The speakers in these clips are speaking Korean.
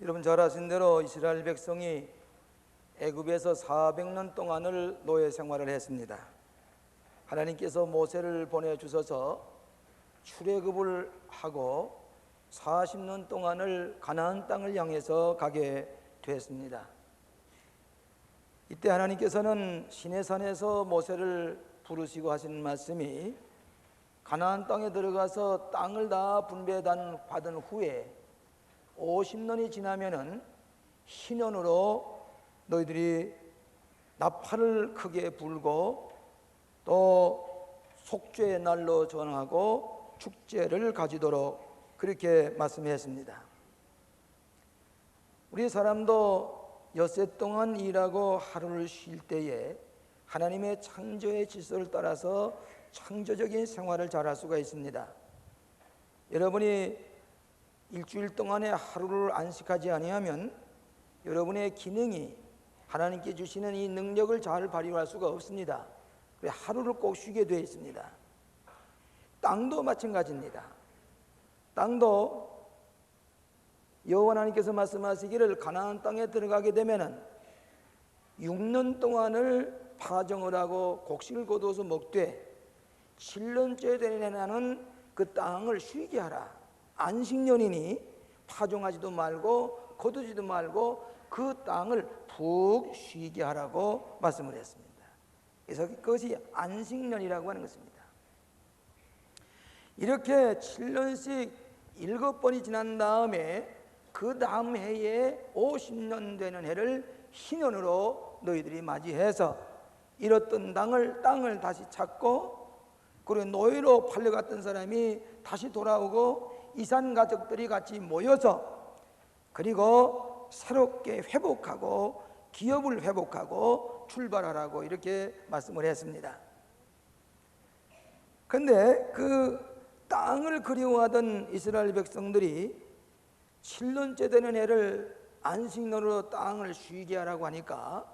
여러분 잘 아신 대로 이스라엘 백성이 애굽에서 400년 동안을 노예 생활을 했습니다. 하나님께서 모세를 보내주셔서 출애굽을 하고 40년 동안을 가나안 땅을 향해서 가게 되었습니다. 이때 하나님께서는 시내산에서 모세를 부르시고 하신 말씀이 가나안 땅에 들어가서 땅을 다 분배받은 후에 50년이 지나면은 희년으로 너희들이 나팔을 크게 불고 또 속죄의 날로 전하고 축제를 가지도록 그렇게 말씀했습니다. 우리 사람도 엿새 동안 일하고 하루를 쉴 때에 하나님의 창조의 질서를 따라서 창조적인 생활을 잘할 수가 있습니다. 여러분이 일주일 동안에 하루를 안식하지 아니하면 여러분의 기능이 하나님께 주시는 이 능력을 잘 발휘할 수가 없습니다. 그래서 하루를 꼭 쉬게 되어 있습니다. 땅도 마찬가지입니다. 땅도 여호와 하나님께서 말씀하시기를 가나안 땅에 들어가게 되면은 6년 동안을 파종을 하고 곡식을 거두어서 먹되 7년째 되는 해나는 그 땅을 쉬게 하라. 안식년이니 파종하지도 말고 거두지도 말고 그 땅을 푹 쉬게 하라고 말씀을 했습니다. 그래서 그것이 안식년이라고 하는 것입니다. 이렇게 7년씩 7번이 지난 다음에 그 다음 해에 50년 되는 해를 희년으로 너희들이 맞이해서 잃었던 땅을 다시 찾고, 그리고 노예로 팔려갔던 사람이 다시 돌아오고 이산 가족들이 같이 모여서 그리고 새롭게 회복하고 기업을 회복하고 출발하라고 이렇게 말씀을 했습니다. 그런데 그 땅을 그리워하던 이스라엘 백성들이 7년째 되는 해를 안식년으로 땅을 쉬게 하라고 하니까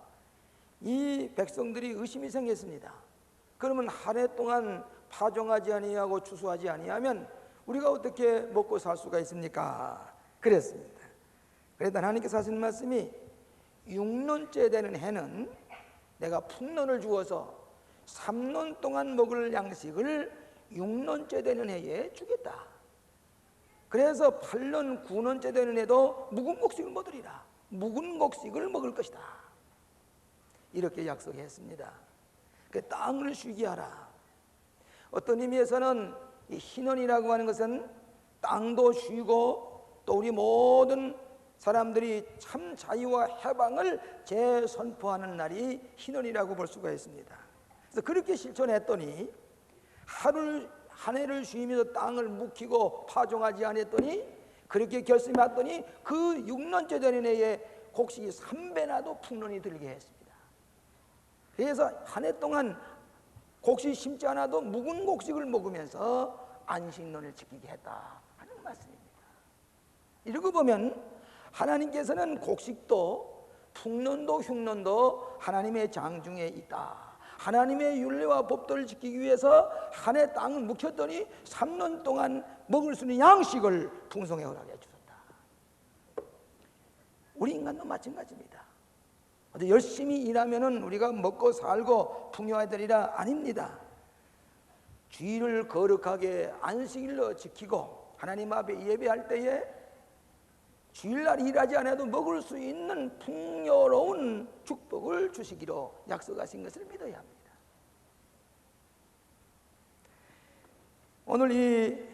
이 백성들이 의심이 생겼습니다. 그러면 한 해 동안 파종하지 아니하고 추수하지 아니하면 우리가 어떻게 먹고 살 수가 있습니까? 그랬습니다. 그래서 하나님께서 하신 말씀이 6년째 되는 해는 내가 풍년을 주어서 3년 동안 먹을 양식을 6년째 되는 해에 주겠다. 그래서 8년 9년째 되는 해도 묵은 곡식을 먹으리라. 묵은 곡식을 먹을 것이다. 이렇게 약속했습니다. 그 땅을 쉬게 하라. 어떤 의미에서는 이 희년이라고 하는 것은 땅도 쉬고 또 우리 모든 사람들이 참 자유와 해방을 재선포하는 날이 희년이라고 볼 수가 있습니다. 그래서 그렇게 실천했더니 한 해를 쉬면서 땅을 묵히고 파종하지 않았더니, 그렇게 결심했더니 그 6년째 되는 해에 곡식이 3배나도 풍년이 들게 했습니다. 그래서 한 해 동안 곡식 심지 않아도 묵은 곡식을 먹으면서 안식년을 지키게 했다 하는 말씀입니다. 이러고 보면 하나님께서는 곡식도 풍년도 흉년도 하나님의 장중에 있다. 하나님의 율례와 법도를 지키기 위해서 한 해 땅을 묵혔더니 3년 동안 먹을 수 있는 양식을 풍성히 허락해 주셨다. 우리 인간도 마찬가지입니다. 열심히 일하면은 우리가 먹고 살고 풍요해야 되리라 아닙니다. 주일을 거룩하게 안식일로 지키고 하나님 앞에 예배할 때에 주일날 일하지 않아도 먹을 수 있는 풍요로운 축복을 주시기로 약속하신 것을 믿어야 합니다. 오늘 이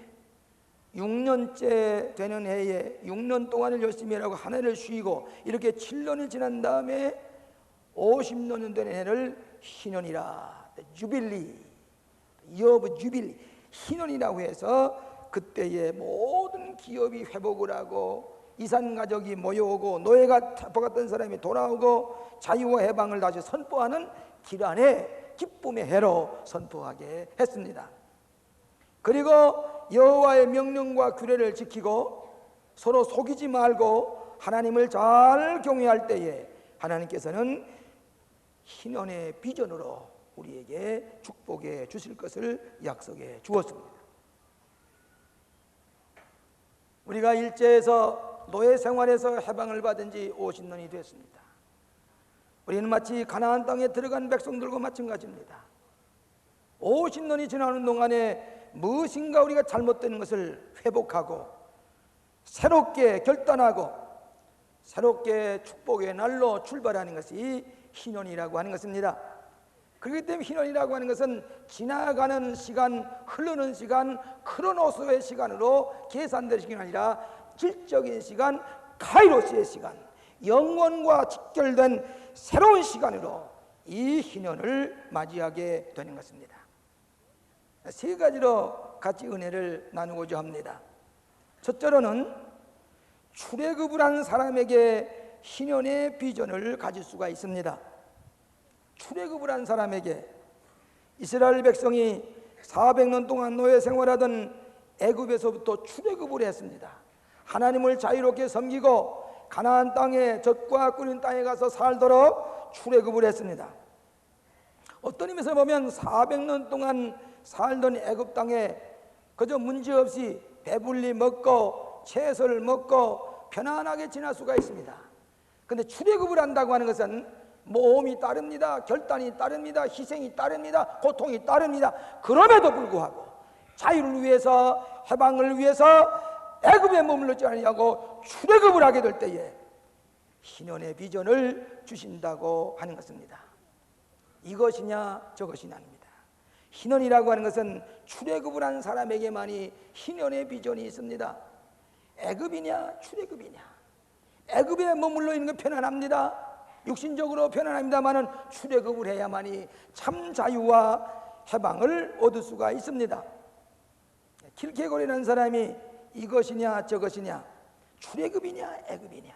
6년째 되는 해에 6년 동안을 열심히 하라고 한 해를 쉬고 이렇게 7년이 지난 다음에 50년 되는 해를 희년이라, 주빌리, 여브 주빌리, 희년이라고 해서 그때의 모든 기업이 회복을 하고 이산 가족이 모여오고 노예가 잡혀갔던 사람이 돌아오고 자유와 해방을 다시 선포하는 기란의 기쁨의 해로 선포하게 했습니다. 그리고 여호와의 명령과 규례를 지키고 서로 속이지 말고 하나님을 잘 경외할 때에 하나님께서는 희년의 비전으로 우리에게 축복해 주실 것을 약속해 주었습니다. 우리가 일제에서 노예 생활에서 해방을 받은 지 50년이 됐습니다. 우리는 마치 가나안 땅에 들어간 백성들과 마찬가지입니다. 50년이 지나는 동안에 무엇인가 우리가 잘못된 것을 회복하고 새롭게 결단하고 새롭게 축복의 날로 출발하는 것이 희년이라고 하는 것입니다. 그렇기 때문에 희년이라고 하는 것은 지나가는 시간, 흐르는 시간, 크로노스의 시간으로 계산될 시간이 아니라 질적인 시간, 카이로스의 시간, 영원과 직결된 새로운 시간으로 이 희년을 맞이하게 되는 것입니다. 세 가지로 같이 은혜를 나누고자 합니다. 첫째로는 출애굽을 한 사람에게 희년의 비전을 가질 수가 있습니다. 출애굽을 한 사람에게, 이스라엘 백성이 400년 동안 노예 생활하던 애굽에서부터 출애굽을 했습니다. 하나님을 자유롭게 섬기고 가나안 땅에, 젖과 꿀린 땅에 가서 살도록 출애굽을 했습니다. 어떤 의미에서 보면 400년 동안 살던 애굽 땅에 그저 문제없이 배불리 먹고 채소를 먹고 편안하게 지날 수가 있습니다. 그런데 출애굽을 한다고 하는 것은 모험이 따릅니다. 결단이 따릅니다. 희생이 따릅니다. 고통이 따릅니다. 그럼에도 불구하고 자유를 위해서, 해방을 위해서 애굽에 머물렀지 아니하고 출애굽을 하게 될 때에 희년의 비전을 주신다고 하는 것입니다. 이것이냐 저것이냐입니다. 희년이라고 하는 것은 출애굽을 한 사람에게만이 희년의 비전이 있습니다. 애굽이냐 출애굽이냐. 애굽에 머물러 있는 건 편안합니다. 육신적으로 편안합니다마는 출애굽을 해야만이 참 자유와 해방을 얻을 수가 있습니다. 킬케고리라는 사람이 이것이냐 저것이냐, 출애굽이냐 애굽이냐.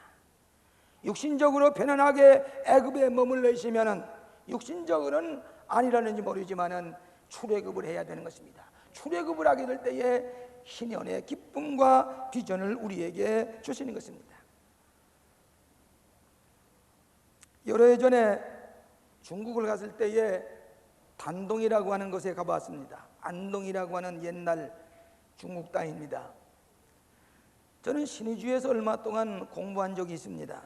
육신적으로 편안하게 애굽에 머물러 있으면은 육신적으로는 아니라는지 모르지만은 출애굽을 해야 되는 것입니다. 출애굽을 하게 될 때에 희년의 기쁨과 비전을 우리에게 주시는 것입니다. 여러 해 전에 중국을 갔을 때에 단동이라고 하는 곳에 가봤습니다. 안동이라고 하는 옛날 중국 땅입니다. 저는 신의주에서 얼마 동안 공부한 적이 있습니다.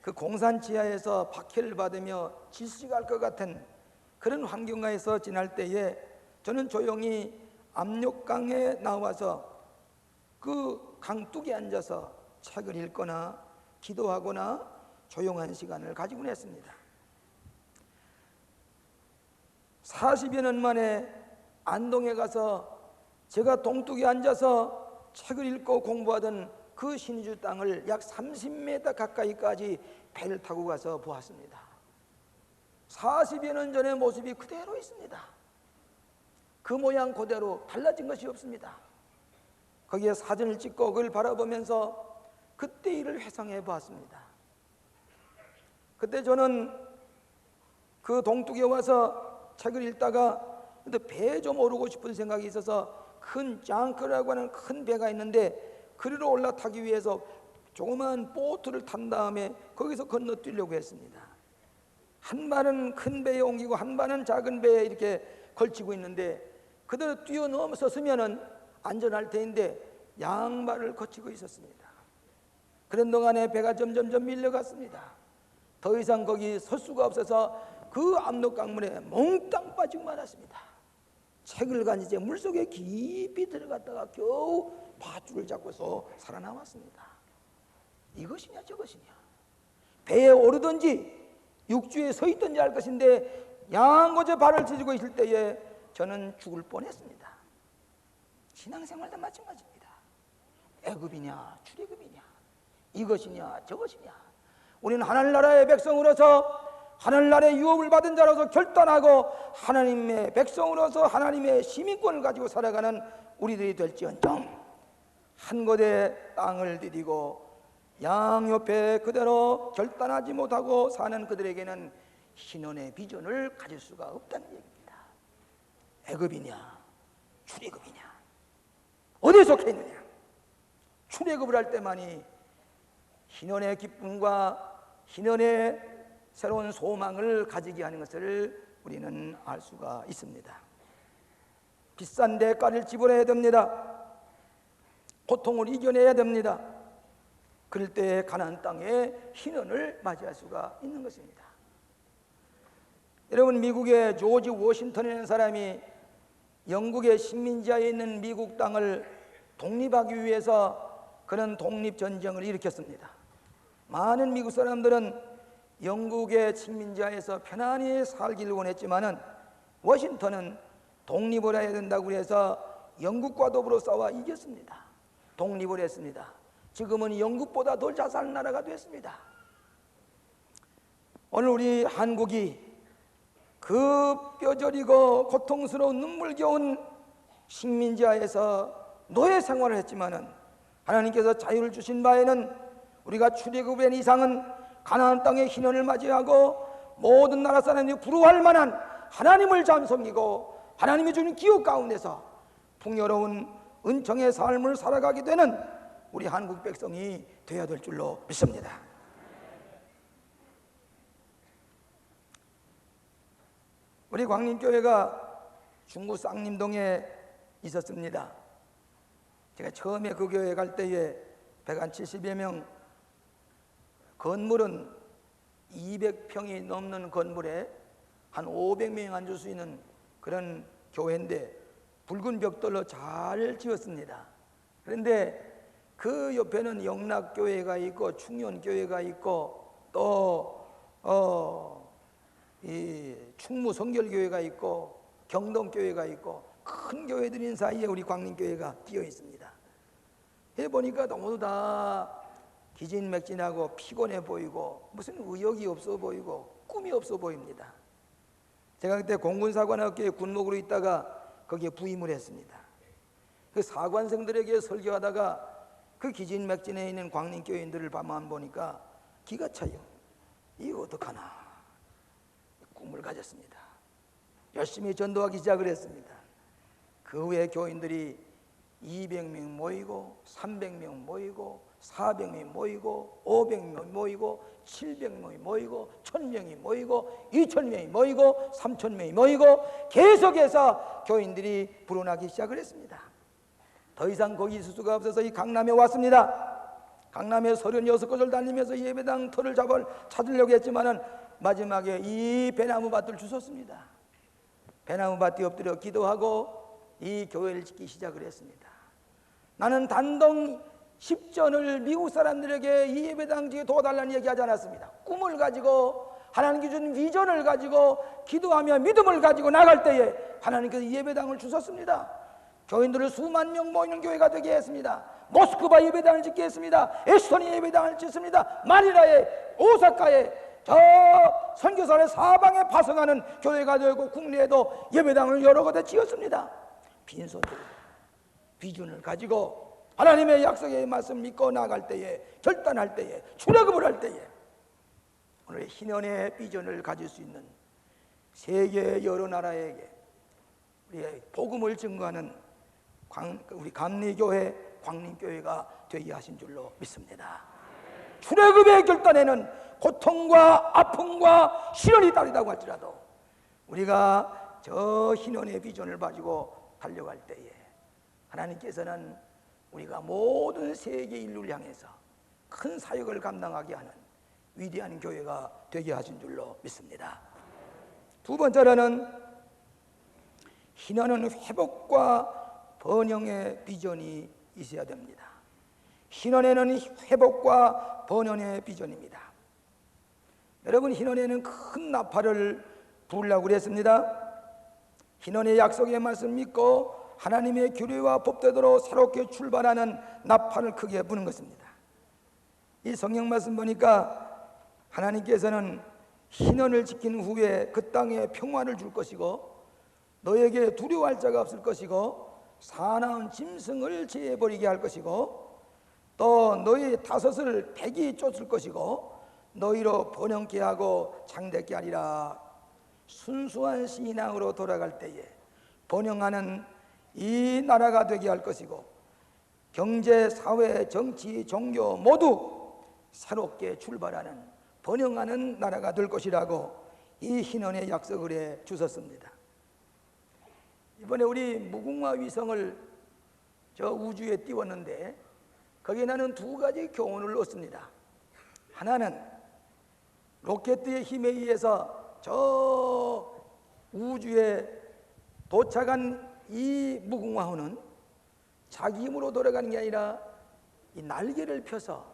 그 공산 지하에서 박해를 받으며 질식할 것 같은 그런 환경가에서 지날 때에 저는 조용히 압록강에 나와서 그 강둑에 앉아서 책을 읽거나 기도하거나 조용한 시간을 가지곤 했습니다. 40여 년 만에 안동에 가서 제가 동뚝에 앉아서 책을 읽고 공부하던 그 신의주 땅을 약 30m 가까이까지 배를 타고 가서 보았습니다. 40여 년 전의 모습이 그대로 있습니다. 그 모양 그대로 달라진 것이 없습니다. 거기에 사진을 찍고 그걸 바라보면서 그때 일을 회상해 보았습니다. 그때 저는 그 동뚝에 와서 책을 읽다가 근데 배에 좀 오르고 싶은 생각이 있어서 큰 짱크라고 하는 큰 배가 있는데 그리로 올라타기 위해서 조그만 보트를 탄 다음에 거기서 건너뛰려고 했습니다. 한 발은 큰 배에 옮기고 한 발은 작은 배에 이렇게 걸치고 있는데 그대로 뛰어넘어서면은 안전할 텐데 양발을 거치고 있었습니다. 그런 동안에 배가 점점 밀려갔습니다. 더 이상 거기 설 수가 없어서 그 압록강물에 몽땅 빠지고 말았습니다. 책을 간 이제 물속에 깊이 들어갔다가 겨우 밧줄을 잡고서 살아남았습니다. 이것이냐 저것이냐. 배에 오르든지 육지에 서 있든지 할 것인데 양곳에 발을 디디고 있을 때에 저는 죽을 뻔했습니다. 신앙생활도 마찬가지입니다. 애굽이냐 출애굽이냐, 이것이냐 저것이냐. 우리는 하늘나라의 백성으로서 하늘나라의 유업을 받은 자로서 결단하고 하나님의 백성으로서 하나님의 시민권을 가지고 살아가는 우리들이 될지언정 한 곳에 땅을 디디고 양옆에 그대로 결단하지 못하고 사는 그들에게는 희년의 비전을 가질 수가 없다는 얘기입니다. 애굽이냐 출애굽이냐, 어디에 속해 있느냐. 출애굽을 할 때만이 희년의 기쁨과 희년의 새로운 소망을 가지게 하는 것을 우리는 알 수가 있습니다. 비싼 대가를 지불해야 됩니다. 고통을 이겨내야 됩니다. 그럴 때 가나안 땅에 희년을 맞이할 수가 있는 것입니다. 여러분, 미국의 조지 워싱턴이라는 사람이 영국의 식민지하에 있는 미국 땅을 독립하기 위해서 그런 독립전쟁을 일으켰습니다. 많은 미국 사람들은 영국의 식민지하에서 편안히 살기를 원했지만은 워싱턴은 독립을 해야 된다고 해서 영국과 더불어 싸워 이겼습니다. 독립을 했습니다. 지금은 영국보다 더 잘 사는 나라가 됐습니다. 오늘 우리 한국이 그 뼈저리고 고통스러운 눈물겨운 식민지하에서 노예 생활을 했지만은 하나님께서 자유를 주신 바에는 우리가 출애굽의 이상은 가나안 땅의 희년을 맞이하고 모든 나라 사람들이 부러워할 만한 하나님을 잠섬기고 하나님이 주는 기업 가운데서 풍요로운 은총의 삶을 살아가게 되는 우리 한국 백성이 되어야 될 줄로 믿습니다. 우리 광림교회가 중구 쌍림동에 있었습니다. 제가 처음에 그 교회 갈 때에 170여 명, 건물은 200평이 넘는 건물에 한 500명이 앉을 수 있는 그런 교회인데 붉은 벽돌로 잘 지었습니다. 그런데 그 옆에는 영락교회가 있고 충현교회가 있고 또 이 충무성결교회가 있고 경동교회가 있고 큰 교회들인 사이에 우리 광림교회가 끼어 있습니다. 해보니까 너무 다 기진맥진하고 피곤해 보이고 무슨 의욕이 없어 보이고 꿈이 없어 보입니다. 제가 그때 공군사관학교에 군목으로 있다가 거기에 부임을 했습니다. 그 사관생들에게 설교하다가 그 기진맥진해 있는 광림교인들을 밤만 보니까 기가 차요. 이거 어떡하나 꿈을 가졌습니다. 열심히 전도하기 시작을 했습니다. 그 후에 교인들이 200명 모이고 300명 모이고 400명이 모이고 500명이 모이고 700명이 모이고 1000명이 모이고 2000명이 모이고 3000명이 모이고 계속해서 교인들이 불어나기 시작을 했습니다. 더 이상 거기 있을 수가 없어서 이 강남에 왔습니다. 강남에 36곳을 다니면서 예배당 터를 찾으려고 했지만은 마지막에 이 배나무 밭을 주웠습니다. 배나무 밭에 엎드려 기도하고 이 교회를 짓기 시작을 했습니다. 나는 단동 10전을 미국 사람들에게 이 예배당 지에 도와달라는 얘기하지 않았습니다. 꿈을 가지고 하나님께 준 비전을 가지고 기도하며 믿음을 가지고 나갈 때에 하나님께서 이 예배당을 주셨습니다. 교인들을 수만 명 모이는 교회가 되게 했습니다. 모스크바 예배당을 짓게 했습니다. 에스토니아 예배당을 짓습니다. 마니라에, 오사카에, 저 선교사를 사방에 파송하는 교회가 되고 국내에도 예배당을 여러 곳에 지었습니다. 빈손으로 비전을 가지고 하나님의 약속의 말씀 믿고 나갈 때에, 결단할 때에, 출애굽을 할 때에 오늘 희년의 비전을 가질 수 있는 세계 여러 나라에게 우리의 복음을 증거하는 우리 감리교회, 광림교회가 되게 하신 줄로 믿습니다. 출애굽의 결단에는 고통과 아픔과 시련이 따르다고 할지라도 우리가 저 희년의 비전을 가지고 달려갈 때에 하나님께서는 우리가 모든 세계 인류를 향해서 큰 사역을 감당하게 하는 위대한 교회가 되게 하신 줄로 믿습니다. 두 번째로는 희년은 회복과 번영의 비전이 있어야 됩니다. 희년에는 회복과 번영의 비전입니다. 여러분, 희년에는 큰 나팔을 부으려고 그랬습니다. 희년의 약속의 말씀 믿고 하나님의 규례와 법대로 새롭게 출발하는 나팔을 크게 부는 것입니다. 이 성경 말씀 보니까 하나님께서는 희년을 지킨 후에 그 땅에 평화를 줄 것이고 너에게 두려워할 자가 없을 것이고 사나운 짐승을 제해버리게 할 것이고 또 너희 다섯을 백이 쫓을 것이고 너희로 번영케 하고 창대케 하리라. 순수한 신앙으로 돌아갈 때에 번영하는 이 나라가 되게 할 것이고 경제, 사회, 정치, 종교 모두 새롭게 출발하는 번영하는 나라가 될 것이라고 이 희년의 약속을 해 주셨습니다. 이번에 우리 무궁화 위성을 저 우주에 띄웠는데 거기에 나는 두 가지 교훈을 얻습니다. 하나는 로켓의 힘에 의해서 저 우주에 도착한 이 무궁화호는 자기 힘으로 돌아가는 게 아니라 이 날개를 펴서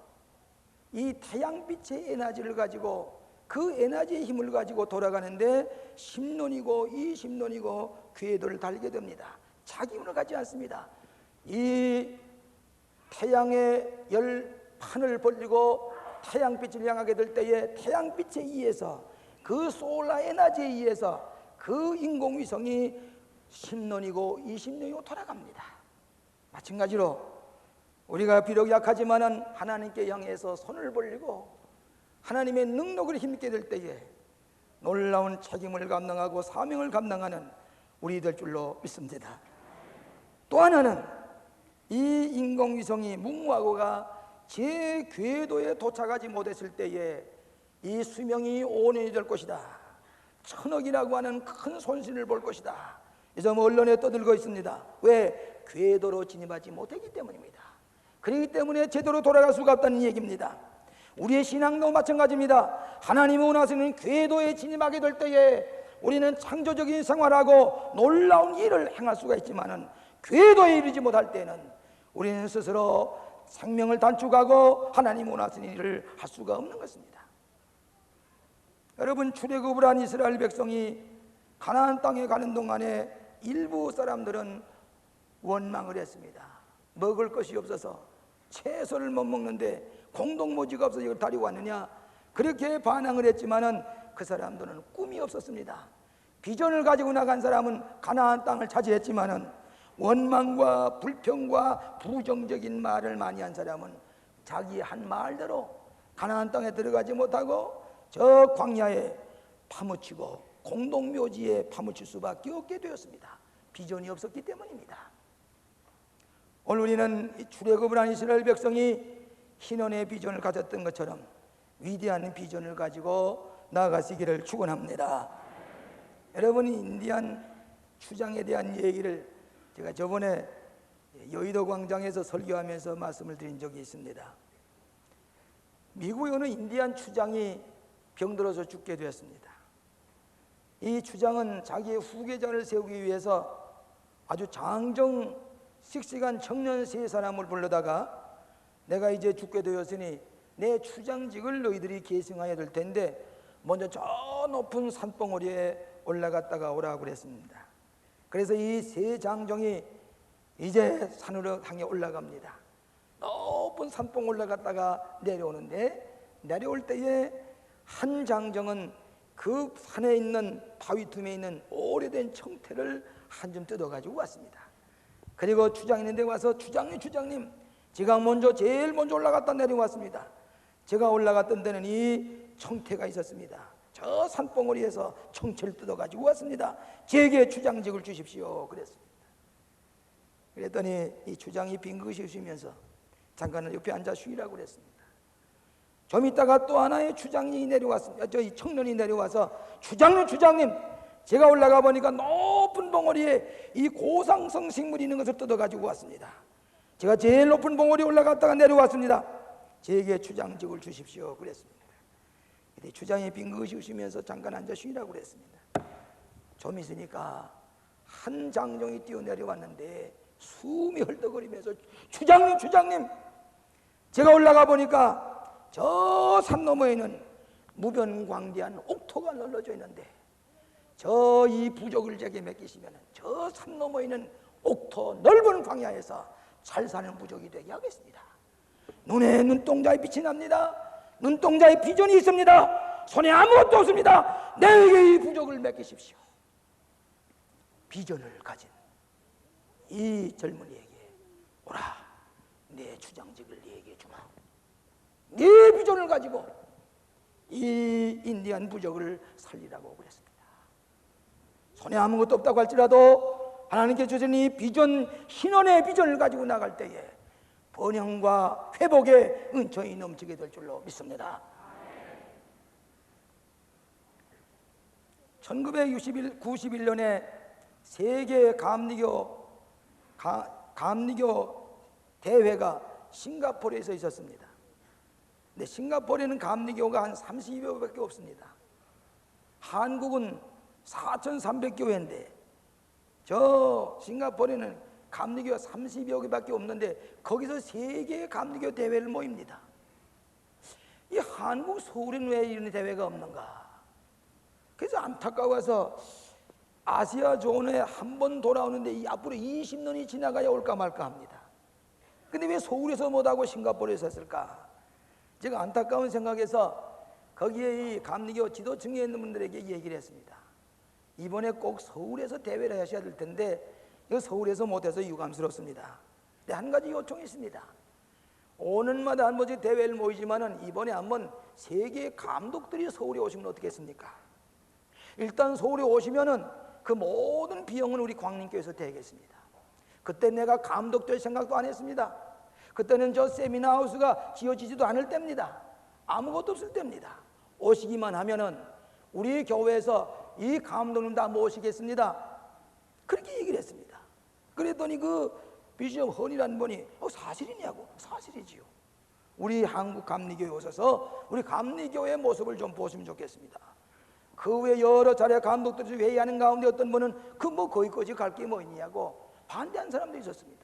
이 태양빛의 에너지를 가지고 그 에너지의 힘을 가지고 돌아가는데 10년이고 20년이고 궤도를 달게 됩니다. 자기 힘을 가지 않습니다. 이 태양의 열판을 벌리고 태양빛을 향하게 될 때에 태양빛에 의해서 그 솔라 에너지에 의해서 그 인공위성이 10년이고 20년이고 돌아갑니다. 마찬가지로 우리가 비록 약하지만은 하나님께 향해서 손을 벌리고 하나님의 능력을 힘있게 될 때에 놀라운 책임을 감당하고 사명을 감당하는 우리 될 줄로 믿습니다. 또 하나는 이 인공위성이 무궁화호가 제 궤도에 도착하지 못했을 때에 이 수명이 5년이 될 것이다, 1000억이라고 하는 큰 손실을 볼 것이다, 이 점 언론에 떠들고 있습니다. 왜? 궤도로 진입하지 못했기 때문입니다. 그렇기 때문에 제대로 돌아갈 수가 없다는 얘기입니다. 우리의 신앙도 마찬가지입니다. 하나님이 원하시는 궤도에 진입하게 될 때에 우리는 창조적인 생활하고 놀라운 일을 행할 수가 있지만은 궤도에 이르지 못할 때는 우리는 스스로 생명을 단축하고 하나님 원하시는 일을 할 수가 없는 것입니다. 여러분, 출애굽을 한 이스라엘 백성이 가나안 땅에 가는 동안에 일부 사람들은 원망을 했습니다. 먹을 것이 없어서 채소를 못 먹는데 공동묘지가 없어서 이걸 다리고 왔느냐, 그렇게 반항을 했지만은 그 사람들은 꿈이 없었습니다. 비전을 가지고 나간 사람은 가나안 땅을 차지했지만은 원망과 불평과 부정적인 말을 많이 한 사람은 자기 한 말대로 가나안 땅에 들어가지 못하고 저 광야에 파묻히고 공동묘지에 파묻힐 수밖에 없게 되었습니다. 비전이 없었기 때문입니다. 오늘 우리는 출애굽을 한 이스라엘 백성이 희년의 비전을 가졌던 것처럼 위대한 비전을 가지고 나아가시기를 축원합니다. 여러분, 인디안 추장에 대한 얘기를 제가 저번에 여의도 광장에서 설교하면서 말씀을 드린 적이 있습니다. 미국에 오는 인디안 추장이 병들어서 죽게 되었습니다. 이 추장은 자기의 후계자를 세우기 위해서 아주 장정 씩씩한 청년 세 사람을 불러다가 내가 이제 죽게 되었으니 내 추장직을 너희들이 계승해야 될 텐데 먼저 저 높은 산봉우리에 올라갔다가 오라고 그랬습니다. 그래서 이 세 장정이 이제 산으로 향해 올라갑니다. 높은 산봉 올라갔다가 내려오는데 내려올 때에 한 장정은 그 산에 있는 바위 틈에 있는 오래된 청태를 한 점 뜯어가지고 왔습니다. 그리고 추장 있는데 와서 주장님 제가 제일 먼저 올라갔다 내려왔습니다. 제가 올라갔던 데는 이 청태가 있었습니다. 저 산봉우리에서 청채를 뜯어가지고 왔습니다. 제게 추장직을 주십시오 그랬습니다. 그랬더니 이 추장이 빙긋이 웃으면서 잠깐은 옆에 앉아 쉬라고 그랬습니다. 좀 있다가 또 하나의 추장이 내려왔습니다. 이 청년이 내려와서 주장님 제가 올라가 보니까 높은 봉우리에 이 고상성 식물이 있는 것을 뜯어가지고 왔습니다. 제가 제일 높은 봉우리에 올라갔다가 내려왔습니다. 제게 추장직을 주십시오 그랬습니다. 근데 추장이 빙긋이 웃으면서 잠깐 앉아 쉬라고 그랬습니다. 좀 있으니까 한 장정이 뛰어내려왔는데 숨이 헐떡거리면서 주장님 제가 올라가 보니까 저 산 너머에는 무변광대한 옥토가 널려져 있는데 저 이 부적을 제게 맡기시면 저 산 너머에는 옥토 넓은 광야에서 잘 사는 부적이 되게 하겠습니다. 눈에 눈동자의 빛이 납니다. 눈동자의 비전이 있습니다. 손에 아무것도 없습니다. 내게 이 부적을 맡기십시오. 비전을 가진 이 젊은이에게 오라, 내 추장직을 네게 주마. 네 비전을 가지고 이 인디안 부적을 살리라고 그랬습니다. 손에 아무것도 없다고 할지라도 하나님께 주신 이 비전, 신원의 비전을 가지고 나갈 때에 번영과 회복의 은총이 넘치게 될 줄로 믿습니다. 1991년에 세계 감리교 대회가 싱가포르에서 있었습니다. 근데 싱가포르에는 감리교가 한 30여 개밖에 없습니다. 한국은 4,300교회인데 저 싱가포르에는 감리교가 30여 개밖에 없는데 거기서 세계의 감리교 대회를 모입니다. 이 한국 서울에는 왜 이런 대회가 없는가? 그래서 안타까워서 아시아 존에 한 번 돌아오는데 이 앞으로 20년이 지나가야 올까 말까 합니다. 근데 왜 서울에서 못하고 싱가포르에서 했을까? 제가 안타까운 생각에서 거기에 이 감리교 지도층에 있는 분들에게 얘기를 했습니다. 이번에 꼭 서울에서 대회를 하셔야 될 텐데 이거 서울에서 못해서 유감스럽습니다. 근데 한 가지 요청이 있습니다. 5년마다 한 번씩 대회를 모이지만은 이번에 한번 세계 감독들이 서울에 오시면 어떻겠습니까? 일단 서울에 오시면은 그 모든 비용은 우리 광림교회에서 대겠습니다. 그때 내가 감독 될 생각도 안 했습니다. 그때는 저 세미나하우스가 지어지지도 않을 때입니다. 아무것도 없을 때입니다. 오시기만 하면은 우리 교회에서 이 감독님 다 모시겠습니다. 그렇게 얘기를 했습니다. 그랬더니 그 비숍 헌이라는 분이 사실이냐고. 사실이지요. 우리 한국 감리교회 오셔서 우리 감리교회의 모습을 좀 보시면 좋겠습니다. 그 외에 여러 차례 감독들이 회의하는 가운데 어떤 분은 거기까지 갈 게 뭐 있냐고 반대한 사람도 있었습니다.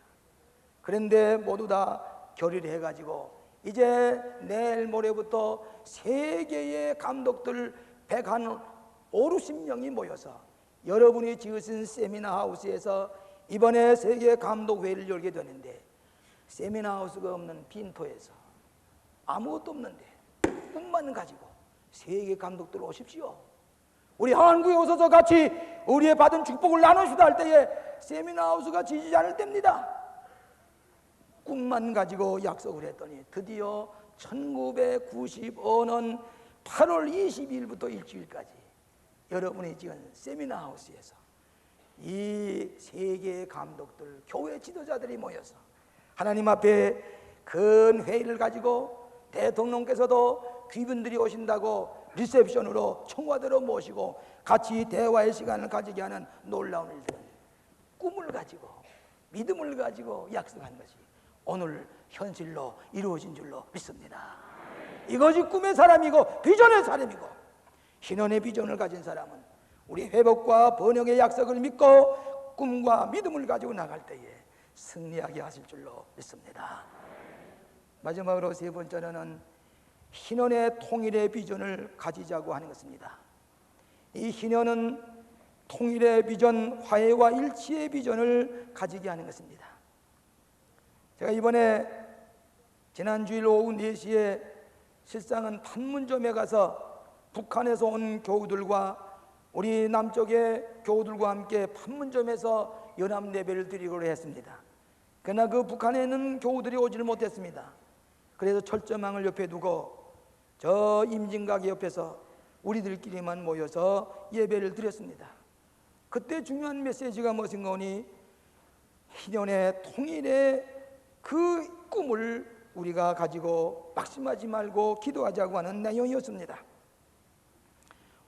그런데 모두 다 결의를 해가지고 이제 내일 모레부터 세계의 감독들 150명이 모여서 여러분이 지으신 세미나 하우스에서 이번에 세계 감독 회의를 열게 되는데 세미나 하우스가 없는 빈토에서 아무것도 없는데 꿈만 가지고 세계 감독들 오십시오. 우리 한국에 오셔서 같이 우리의 받은 축복을 나누시다 할 때에 세미나 하우스가 지지지 않을 때입니다. 꿈만 가지고 약속을 했더니 드디어 1995년 8월 22일부터 일주일까지 여러분이 지은 세미나 하우스에서 이 세계의 감독들, 교회 지도자들이 모여서 하나님 앞에 큰 회의를 가지고 대통령께서도 귀빈들이 오신다고 리셉션으로 청와대로 모시고 같이 대화의 시간을 가지게 하는 놀라운 일들은 꿈을 가지고 믿음을 가지고 약속한 것이 오늘 현실로 이루어진 줄로 믿습니다. 이것이 꿈의 사람이고 비전의 사람이고 신원의 비전을 가진 사람은 우리 회복과 번영의 약속을 믿고 꿈과 믿음을 가지고 나갈 때에 승리하게 하실 줄로 믿습니다. 마지막으로 세 번째는 희년의 통일의 비전을 가지자고 하는 것입니다. 이 희년은 통일의 비전, 화해와 일치의 비전을 가지게 하는 것입니다. 제가 이번에 지난주일 오후 4시에 실상은 판문점에 가서 북한에서 온 교우들과 우리 남쪽의 교우들과 함께 판문점에서 연합 예배를 드리기로 했습니다. 그러나 그 북한에 있는 교우들이 오지를 못했습니다. 그래서 철조망을 옆에 두고 저 임진각 옆에서 우리들끼리만 모여서 예배를 드렸습니다. 그때 중요한 메시지가 무엇인가 하니 희년의 통일의 그 꿈을 우리가 가지고 막심하지 말고 기도하자고 하는 내용이었습니다.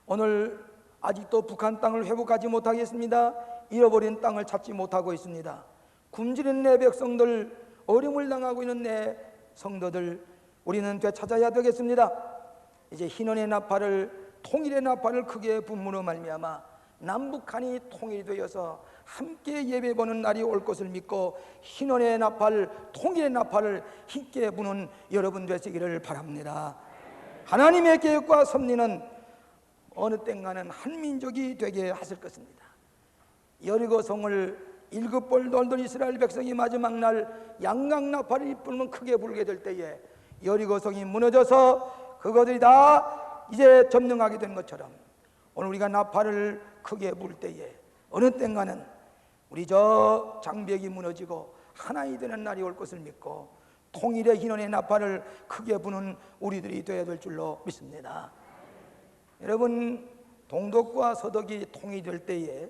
오늘 아직도 북한 땅을 회복하지 못하겠습니다. 잃어버린 땅을 찾지 못하고 있습니다. 굶주린 내 백성들, 어려움을 당하고 있는 내 성도들 우리는 되찾아야 되겠습니다. 이제 희년의 나팔을, 통일의 나팔을 크게 분무로 말미암아 남북한이 통일이 되어서 함께 예배 보는 날이 올 것을 믿고 희년의 나팔, 통일의 나팔을 힘께 부는 여러분 되시기를 바랍니다. 하나님의 계획과 섭리는 어느 땐가는 한 민족이 되게 하실 것입니다. 여리고성을 7벌 돌던 이스라엘 백성이 마지막 날 양강나팔이 불면 크게 불게 될 때에 여리고성이 무너져서 그것들이 다 이제 점령하게 된 것처럼 오늘 우리가 나팔을 크게 불 때에 어느 땐가는 우리 저 장벽이 무너지고 하나이 되는 날이 올 것을 믿고 통일의 희년의 나팔을 크게 부는 우리들이 되어야 될 줄로 믿습니다. 여러분, 동독과 서독이 통일될 때에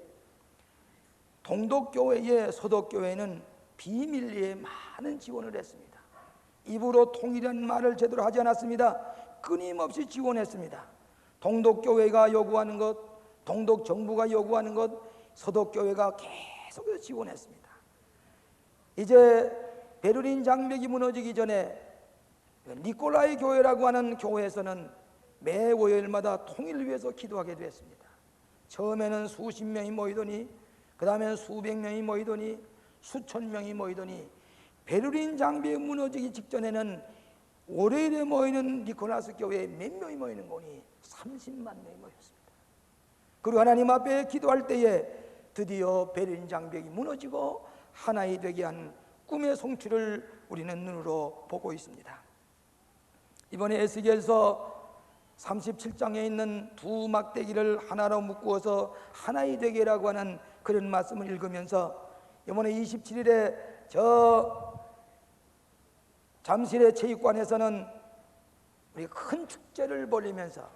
동독교회의 서독교회는 비밀리에 많은 지원을 했습니다. 입으로 통일이라는 말을 제대로 하지 않았습니다. 끊임없이 지원했습니다. 동독교회가 요구하는 것, 동독정부가 요구하는 것, 서독교회가 계속해서 지원했습니다. 이제 베를린 장벽이 무너지기 전에 니콜라이 교회라고 하는 교회에서는 매 월요일마다 통일을 위해서 기도하게 되었습니다. 처음에는 수십 명이 모이더니, 그 다음에는 수백 명이 모이더니, 수천 명이 모이더니, 베를린 장벽이 무너지기 직전에는 월요일에 모이는 니콜라스 교회에 몇 명이 모이는 거니 30만 명이 모였습니다. 그리고 하나님 앞에 기도할 때에 드디어 베를린 장벽이 무너지고 하나이 되게 한 꿈의 성취를 우리는 눈으로 보고 있습니다. 이번에 에스겔서 37장에 있는 두 막대기를 하나로 묶어서 하나이 되게라고 하는 그런 말씀을 읽으면서 이번에 27일에 저 잠실의 체육관에서는 우리 큰 축제를 벌이면서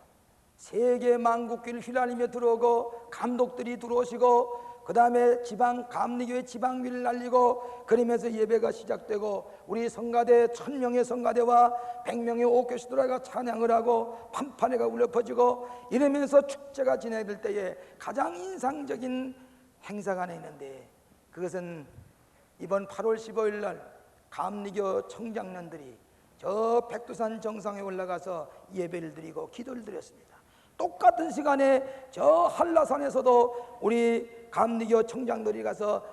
세계 만국기를 휘날리며 들어오고 감독들이 들어오시고, 그 다음에 지방 감리교회 지방비를 날리고 그러면서 예배가 시작되고, 우리 성가대 1000명의 성가대와 100명의 오케스트라가 찬양을 하고 판판회가 울려 퍼지고 이러면서 축제가 진행될 때에 가장 인상적인 행사가 하나 있는데, 그것은 이번 8월 15일 날 감리교 청장년들이 저 백두산 정상에 올라가서 예배를 드리고 기도를 드렸습니다. 똑같은 시간에 저 한라산에서도 우리 감리교 청장들이 가서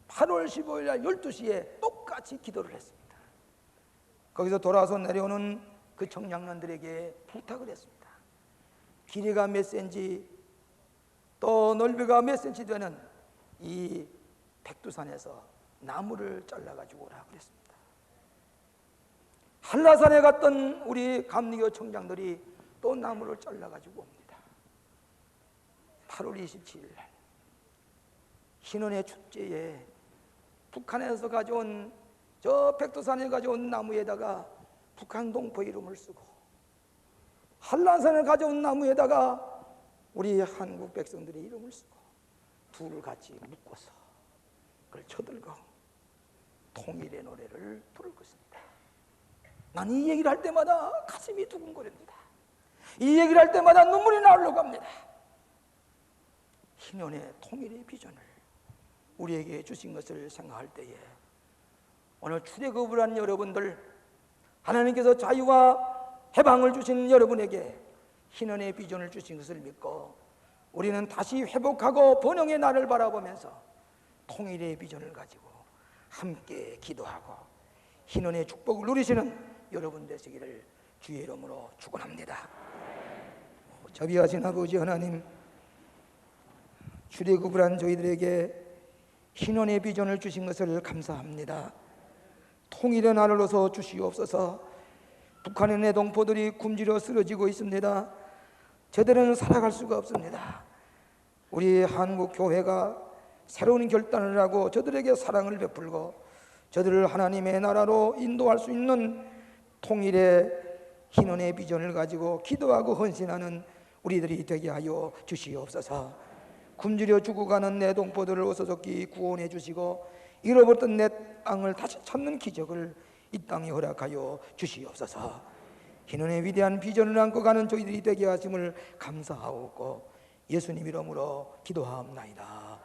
8월 15일 날 12시에 똑같이 기도를 했습니다. 거기서 돌아와서 내려오는 그 청장년들에게 부탁을 했습니다. 길이가 몇 센치 또 넓이가 몇 센치 되는 이 백두산에서 나무를 잘라가지고 오라 그랬습니다. 한라산에 갔던 우리 감리교 청장들이 또 나무를 잘라가지고 옵니다. 8월 27일 날 신원의 축제에 북한에서 가져온 저 백두산에 가져온 나무에다가 북한 동포 이름을 쓰고, 한라산에 가져온 나무에다가 우리 한국 백성들의 이름을 쓰고 둘을 같이 묶어서 그걸 쳐들고 통일의 노래를 부를 것입니다. 난 이 얘기를 할 때마다 가슴이 두근거립니다. 이 얘기를 할 때마다 눈물이 나오려고 합니다. 희년의 통일의 비전을 우리에게 주신 것을 생각할 때에 오늘 출애굽을 한 여러분들, 하나님께서 자유와 해방을 주신 여러분에게 희년의 비전을 주신 것을 믿고 우리는 다시 회복하고 번영의 날을 바라보면서 통일의 비전을 가지고 함께 기도하고 희년의 축복을 누리시는 여러분 되시기를 주의 이름으로 축원합니다. 자비하신 아버지 하나님, 출애굽을 한 저희들에게 희년의 비전을 주신 것을 감사합니다. 통일의 날로서 주시옵소서. 북한의 내동포들이 굶주려 쓰러지고 있습니다. 저들은 살아갈 수가 없습니다. 우리 한국 교회가 새로운 결단을 하고 저들에게 사랑을 베풀고 저들을 하나님의 나라로 인도할 수 있는 통일의 희년의 비전을 가지고 기도하고 헌신하는 우리들이 되게 하여 주시옵소서. 굶주려 죽어가는 내 동포들을 어서속히 구원해 주시고 잃어버렸던 내 땅을 다시 찾는 기적을 이 땅에 허락하여 주시옵소서. 희년의 위대한 비전을 안고 가는 저희들이 되게 하심을 감사하옵고 예수님 이름으로 기도하옵나이다.